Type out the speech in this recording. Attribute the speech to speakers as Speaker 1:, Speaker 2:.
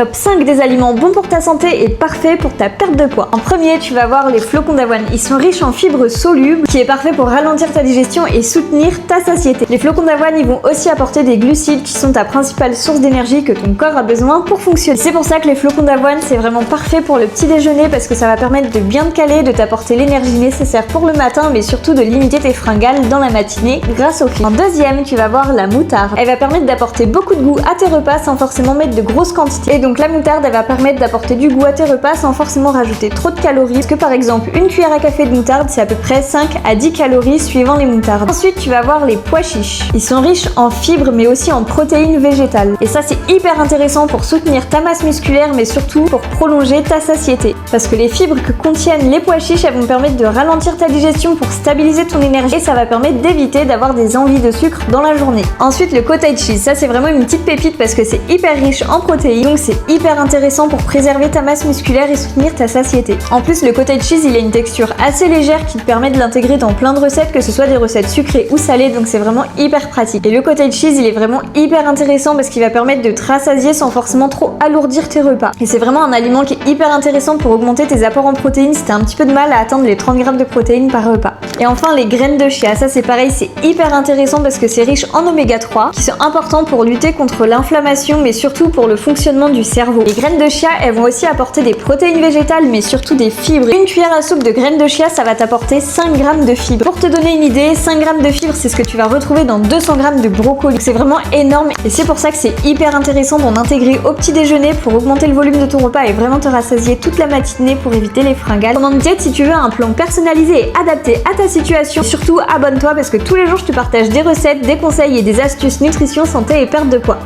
Speaker 1: Top 5 des aliments bons pour ta santé et parfaits pour ta perte de poids. En premier, tu vas voir les flocons d'avoine. Ils sont riches en fibres solubles, qui est parfait pour ralentir ta digestion et soutenir ta satiété. Les flocons d'avoine, ils vont aussi apporter des glucides qui sont ta principale source d'énergie que ton corps a besoin pour fonctionner. C'est pour ça que les flocons d'avoine, c'est vraiment parfait pour le petit déjeuner parce que ça va permettre de bien te caler, de t'apporter l'énergie nécessaire pour le matin, mais surtout de limiter tes fringales dans la matinée grâce aux fibres. En deuxième, tu vas voir la moutarde. Elle va permettre d'apporter beaucoup de goût à tes repas sans forcément mettre de grosses quantités. Et donc la moutarde, elle va permettre d'apporter du goût à tes repas sans forcément rajouter trop de calories. Parce que par exemple, une cuillère à café de moutarde, c'est à peu près 5 à 10 calories suivant les moutardes. Ensuite, tu vas voir les pois chiches. Ils sont riches en fibres mais aussi en protéines végétales. Et ça, c'est hyper intéressant pour soutenir ta masse musculaire mais surtout pour prolonger ta satiété. Parce que les fibres que contiennent les pois chiches, elles vont permettre de ralentir ta digestion pour stabiliser ton énergie et ça va permettre d'éviter d'avoir des envies de sucre dans la journée. Ensuite, le cottage cheese. Ça, c'est vraiment une petite pépite parce que c'est hyper riche en protéines. Donc, c'est hyper intéressant pour préserver ta masse musculaire et soutenir ta satiété. En plus, le cottage cheese, il a une texture assez légère qui te permet de l'intégrer dans plein de recettes, que ce soit des recettes sucrées ou salées, donc c'est vraiment hyper pratique. Et le cottage cheese, il est vraiment hyper intéressant parce qu'il va permettre de te rassasier sans forcément trop alourdir tes repas. Et c'est vraiment un aliment qui est hyper intéressant pour augmenter tes apports en protéines si t'as un petit peu de mal à atteindre les 30 grammes de protéines par repas. Et enfin, les graines de chia, ça c'est pareil, c'est hyper intéressant parce que c'est riche en oméga 3 qui sont importants pour lutter contre l'inflammation mais surtout pour le fonctionnement du cerveau. Les graines de chia, elles vont aussi apporter des protéines végétales mais surtout des fibres. Une cuillère à soupe de graines de chia, ça va t'apporter 5 grammes de fibres. Pour te donner une idée, 5 grammes de fibres, c'est ce que tu vas retrouver dans 200 grammes de brocoli. C'est vraiment énorme et c'est pour ça que c'est hyper intéressant d'en intégrer au petit déjeuner pour augmenter le volume de ton repas et vraiment te rassasier toute la matinée pour éviter les fringales. Commande diète si tu veux un plan personnalisé et adapté à ta situation. Surtout abonne-toi parce que tous les jours je te partage des recettes, des conseils et des astuces nutrition, santé et perte de poids.